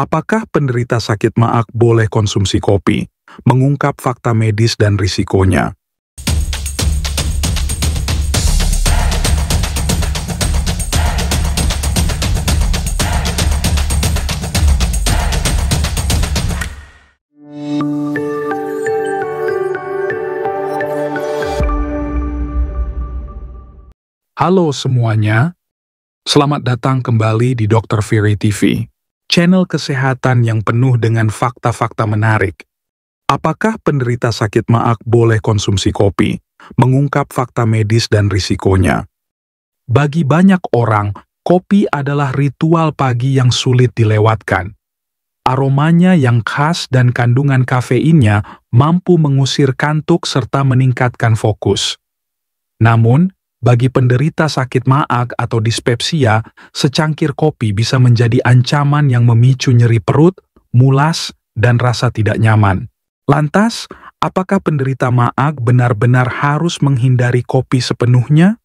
Apakah penderita sakit maag boleh konsumsi kopi? Mengungkap fakta medis dan risikonya. Halo semuanya, selamat datang kembali di Dr. Firi TV, channel kesehatan yang penuh dengan fakta-fakta menarik. Apakah penderita sakit maag boleh konsumsi kopi? Mengungkap fakta medis dan risikonya. Bagi banyak orang, kopi adalah ritual pagi yang sulit dilewatkan. Aromanya yang khas dan kandungan kafeinnya mampu mengusir kantuk serta meningkatkan fokus. Namun, bagi penderita sakit maag atau dispepsia, secangkir kopi bisa menjadi ancaman yang memicu nyeri perut, mulas, dan rasa tidak nyaman. Lantas, apakah penderita maag benar-benar harus menghindari kopi sepenuhnya?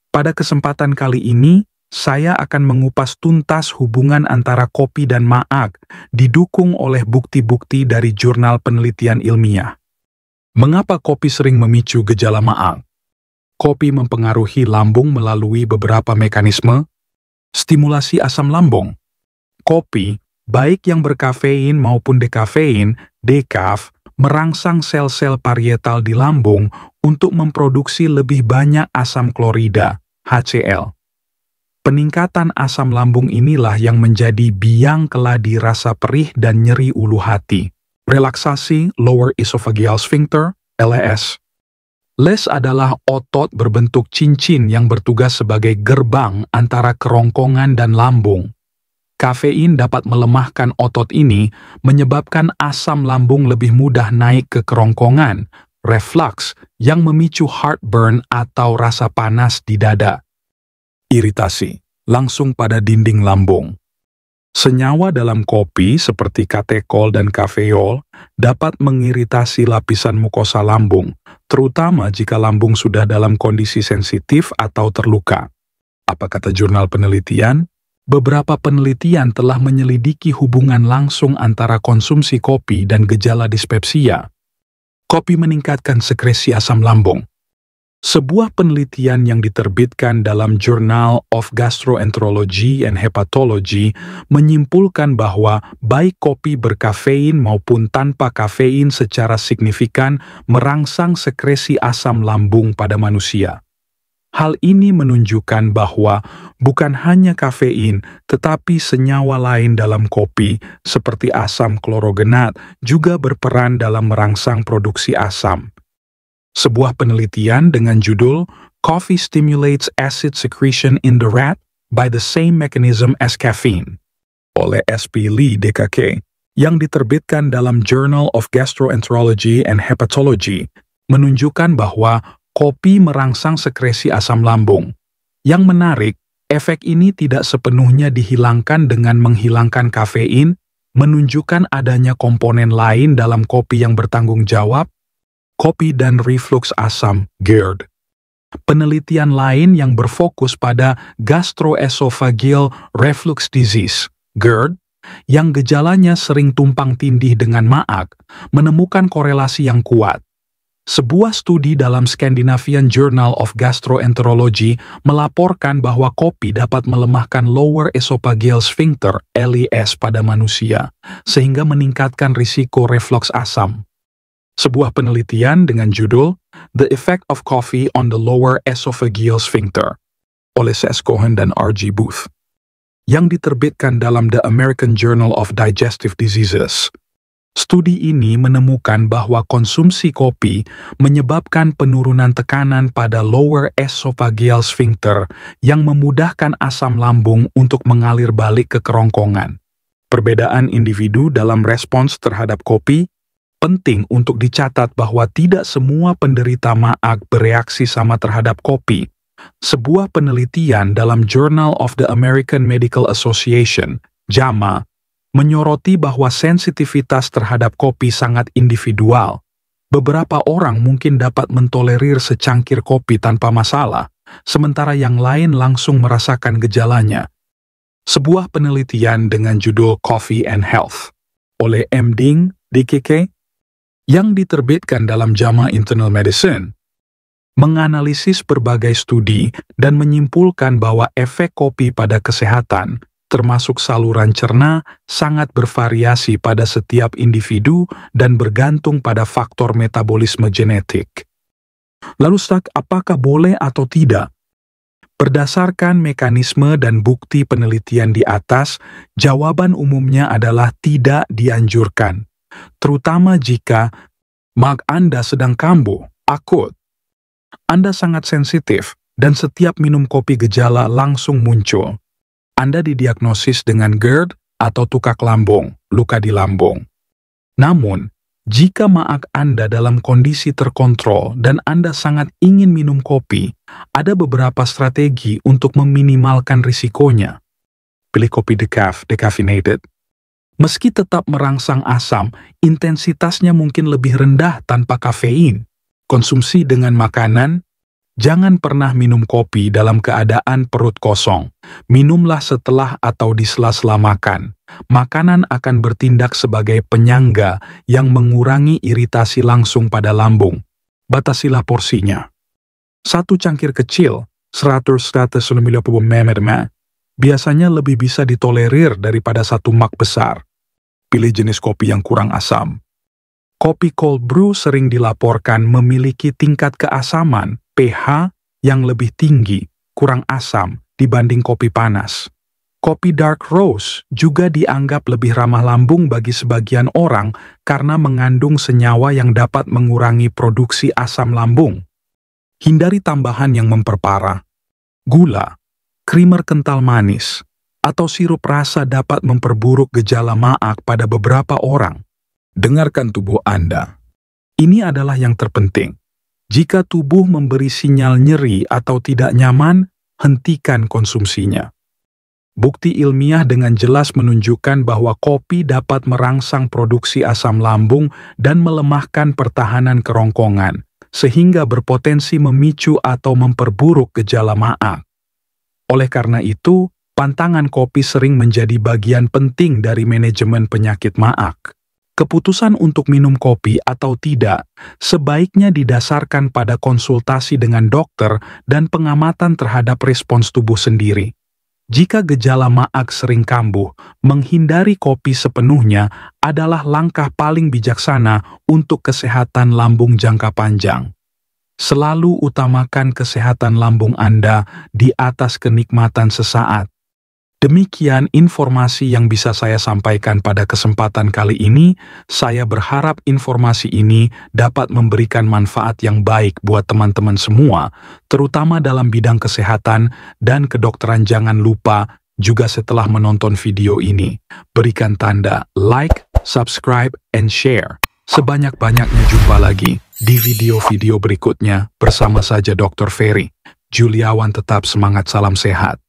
Pada kesempatan kali ini, saya akan mengupas tuntas hubungan antara kopi dan maag, didukung oleh bukti-bukti dari jurnal penelitian ilmiah. Mengapa kopi sering memicu gejala maag? Kopi mempengaruhi lambung melalui beberapa mekanisme. Stimulasi asam lambung. Kopi, baik yang berkafein maupun dekafein, dekaf, merangsang sel-sel parietal di lambung untuk memproduksi lebih banyak asam klorida, HCl. Peningkatan asam lambung inilah yang menjadi biang keladi rasa perih dan nyeri ulu hati. Relaksasi lower esophageal sphincter, LES. Les adalah otot berbentuk cincin yang bertugas sebagai gerbang antara kerongkongan dan lambung. Kafein dapat melemahkan otot ini, menyebabkan asam lambung lebih mudah naik ke kerongkongan, reflux, yang memicu heartburn atau rasa panas di dada. Iritasi, langsung pada dinding lambung. Senyawa dalam kopi seperti katekol dan kafeol dapat mengiritasi lapisan mukosa lambung, terutama jika lambung sudah dalam kondisi sensitif atau terluka. Apa kata jurnal penelitian? Beberapa penelitian telah menyelidiki hubungan langsung antara konsumsi kopi dan gejala dispepsia. Kopi meningkatkan sekresi asam lambung. Sebuah penelitian yang diterbitkan dalam Journal of Gastroenterology and Hepatology menyimpulkan bahwa baik kopi berkafein maupun tanpa kafein secara signifikan merangsang sekresi asam lambung pada manusia. Hal ini menunjukkan bahwa bukan hanya kafein, tetapi senyawa lain dalam kopi, seperti asam klorogenat, juga berperan dalam merangsang produksi asam. Sebuah penelitian dengan judul Coffee Stimulates Acid Secretion in the Rat by the Same Mechanism as Caffeine oleh S.P. Lee, DKK, yang diterbitkan dalam Journal of Gastroenterology and Hepatology, menunjukkan bahwa kopi merangsang sekresi asam lambung. Yang menarik, efek ini tidak sepenuhnya dihilangkan dengan menghilangkan kafein, menunjukkan adanya komponen lain dalam kopi yang bertanggung jawab, kopi dan reflux asam, GERD. Penelitian lain yang berfokus pada gastroesophageal reflux disease, GERD, yang gejalanya sering tumpang tindih dengan maag, menemukan korelasi yang kuat. Sebuah studi dalam Scandinavian Journal of Gastroenterology melaporkan bahwa kopi dapat melemahkan lower esophageal sphincter, LES, pada manusia, sehingga meningkatkan risiko reflux asam. Sebuah penelitian dengan judul The Effect of Coffee on the Lower Esophageal Sphincter oleh Seth Cohen dan R.G. Booth yang diterbitkan dalam The American Journal of Digestive Diseases. Studi ini menemukan bahwa konsumsi kopi menyebabkan penurunan tekanan pada lower esophageal sphincter yang memudahkan asam lambung untuk mengalir balik ke kerongkongan. Perbedaan individu dalam respons terhadap kopi. Penting untuk dicatat bahwa tidak semua penderita maag bereaksi sama terhadap kopi. Sebuah penelitian dalam Journal of the American Medical Association, JAMA, menyoroti bahwa sensitivitas terhadap kopi sangat individual. Beberapa orang mungkin dapat mentolerir secangkir kopi tanpa masalah, sementara yang lain langsung merasakan gejalanya. Sebuah penelitian dengan judul Coffee and Health oleh M. Ding, DKK, yang diterbitkan dalam JAMA Internal Medicine, menganalisis berbagai studi dan menyimpulkan bahwa efek kopi pada kesehatan, termasuk saluran cerna, sangat bervariasi pada setiap individu dan bergantung pada faktor metabolisme genetik. Lalu, apakah boleh atau tidak? Berdasarkan mekanisme dan bukti penelitian di atas, jawaban umumnya adalah tidak dianjurkan, terutama jika mag Anda sedang kambuh, akut. Anda sangat sensitif, dan setiap minum kopi gejala langsung muncul. Anda didiagnosis dengan GERD atau tukak lambung, luka di lambung. Namun, jika maag Anda dalam kondisi terkontrol dan Anda sangat ingin minum kopi, ada beberapa strategi untuk meminimalkan risikonya. Pilih kopi decaf, decaffeinated. Meski tetap merangsang asam, intensitasnya mungkin lebih rendah tanpa kafein. Konsumsi dengan makanan. Jangan pernah minum kopi dalam keadaan perut kosong. Minumlah setelah atau di sela-sela makan. Makanan akan bertindak sebagai penyangga yang mengurangi iritasi langsung pada lambung. Batasilah porsinya. Satu cangkir kecil, 100-150 ml, biasanya lebih bisa ditolerir daripada satu mug besar. Pilih jenis kopi yang kurang asam. Kopi cold brew sering dilaporkan memiliki tingkat keasaman pH yang lebih tinggi, kurang asam dibanding kopi panas. Kopi dark roast juga dianggap lebih ramah lambung bagi sebagian orang karena mengandung senyawa yang dapat mengurangi produksi asam lambung. Hindari tambahan yang memperparah. Gula, krimer kental manis, atau sirup rasa dapat memperburuk gejala maag pada beberapa orang. Dengarkan tubuh Anda. Ini adalah yang terpenting. Jika tubuh memberi sinyal nyeri atau tidak nyaman, hentikan konsumsinya. Bukti ilmiah dengan jelas menunjukkan bahwa kopi dapat merangsang produksi asam lambung dan melemahkan pertahanan kerongkongan, sehingga berpotensi memicu atau memperburuk gejala maag. Oleh karena itu, pantangan kopi sering menjadi bagian penting dari manajemen penyakit maag. Keputusan untuk minum kopi atau tidak sebaiknya didasarkan pada konsultasi dengan dokter dan pengamatan terhadap respons tubuh sendiri. Jika gejala maag sering kambuh, menghindari kopi sepenuhnya adalah langkah paling bijaksana untuk kesehatan lambung jangka panjang. Selalu utamakan kesehatan lambung Anda di atas kenikmatan sesaat. Demikian informasi yang bisa saya sampaikan pada kesempatan kali ini. Saya berharap informasi ini dapat memberikan manfaat yang baik buat teman-teman semua, terutama dalam bidang kesehatan dan kedokteran. Jangan lupa juga setelah menonton video ini, berikan tanda like, subscribe, and share. Sebanyak-banyaknya. Jumpa lagi di video-video berikutnya bersama saja Dr. Ferry Juliawan. Tetap semangat, salam sehat.